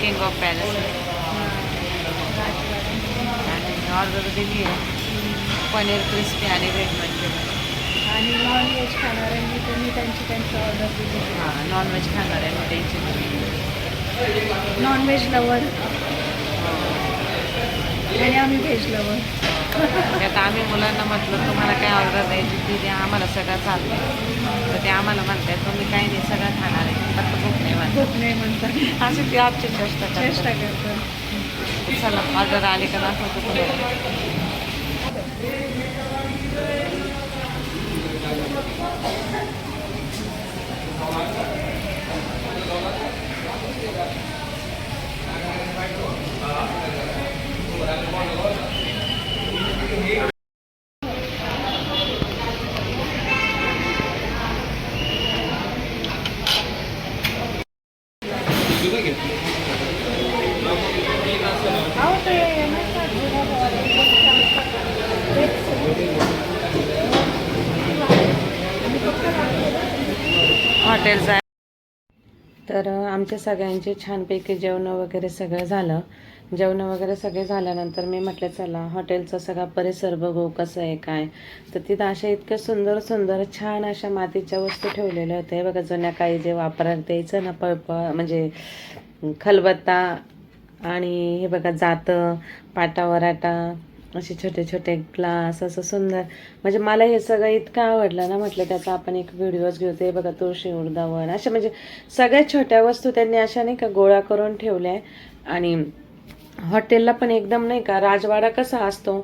King of palace आणि order दिली आहे पनीर क्रिस्पी आणि व्हेज मंचुरियन. आणि नॉनव्हेज खाणाऱ्यांनी त्यांनी त्यांची ऑर्डर दिली. हां, नॉनव्हेज खाणाऱ्यांनी त्यांची नॉनव्हेज लवर आणि आम्ही व्हेज लवर. त्यात आम्ही मुलांना म्हटलं तुम्हाला काय ऑर्डर द्यायची ती द्या, आम्हाला सगळं चालतं. तर ते आम्हाला म्हणतात तुम्ही काही नाही सगळं खाणार आहे फक्त भूक नाही म्हणतात. खूप नाही म्हणतात, अशी ती आजची चेष्टा चेष्टा करतात. करतात. चला ऑर्डर आली का दाखवतो तुम्हाला. अहो ते नाही का हॉटेलचा तर आमच्या सगळ्यांचे छानपैकी जेवणं वगैरे सगळं झालं. जेवणं वगैरे सगळे झाल्यानंतर मी म्हटलं चला हॉटेलचा सगळा परिसर बघू कसं आहे काय. तर तिथं अशा इतक्या सुंदर सुंदर छान अशा मातीच्या वस्तू ठेवलेल्या होत्या. हे बघा जुन्या काही जे वापरायला द्यायचं ना म्हणजे खलबत्ता आणि हे बघा जातं पाटा वराटा असे छोटे छोटे ग्लास असं सुंदर. म्हणजे मला हे सगळं इतकं आवडलं ना, म्हटलं त्याचा आपण एक व्हिडिओज घेऊ. ते बघा तुळशी वृंदावन अशा म्हणजे सगळ्यात छोट्या वस्तू त्यांनी अशा नाही का गोळा करून ठेवल्या. आणि हॉटेलला पण एकदम नाही का राजवाडा कसा असतो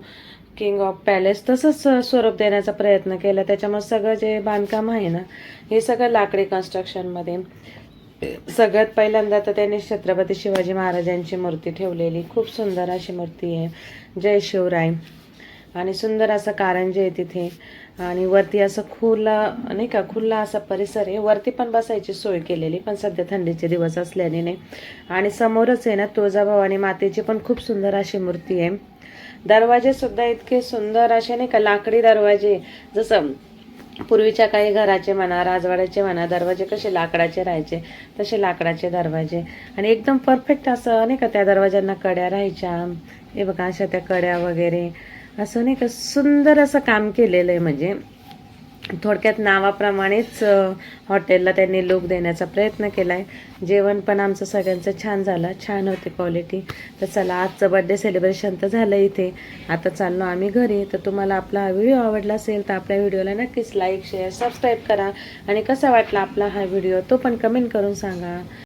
किंग ऑफ पॅलेस तसंच स्वरूप देण्याचा प्रयत्न केला. त्याच्यामुळे सगळं जे बांधकाम आहे ना हे सगळं लाकडी कन्स्ट्रक्शनमध्ये. सगळ्यात पहिल्यांदा तर त्यांनी छत्रपती शिवाजी महाराजांची मूर्ती ठेवलेली, खूप सुंदर अशी मूर्ती आहे. जय शिवराय. आणि सुंदर असं कारंजे आहे तिथे. आणि वरती असं खुला नाही का खुला असा परिसर आहे. वरती पण बसायची सोय केलेली, पण सध्या थंडीचे दिवस असल्याने नाही. आणि समोरच आहे ना तुळजाभवानी मातेची पण खूप सुंदर अशी मूर्ती आहे. दरवाजे सुद्धा इतके सुंदर असे नाही का लाकडी दरवाजे. जसं पूर्वीच्या काही घराचे म्हणा राजवाड्याचे म्हणा दरवाजे कसे लाकडाचे राहायचे तसे लाकडाचे दरवाजे. आणि एकदम परफेक्ट असं नाही का त्या दरवाज्यांना कड्या राहायच्या. हे बघा अशा त्या कड्या वगैरे असं नाही का सुंदर असं काम केलेलं आहे. म्हणजे थोडक्यात नावाप्रमाणेच हॉटेलला त्यांनी लुक देण्याचा प्रयत्न केला आहे. जेवण पण आमचं सगळ्यांचं छान झालं, छान होते क्वालिटी. तर चला आजचं बड्डे सेलिब्रेशन तर झालं इथे. आता चाललो आम्ही घरी. तर तुम्हाला आपला हा व्हिडिओ आवडला असेल तर आपल्या व्हिडिओला नक्कीच लाईक शेअर सबस्क्राईब करा. आणि कसा वाटला आपला हा व्हिडिओ तो पण कमेंट करून सांगा.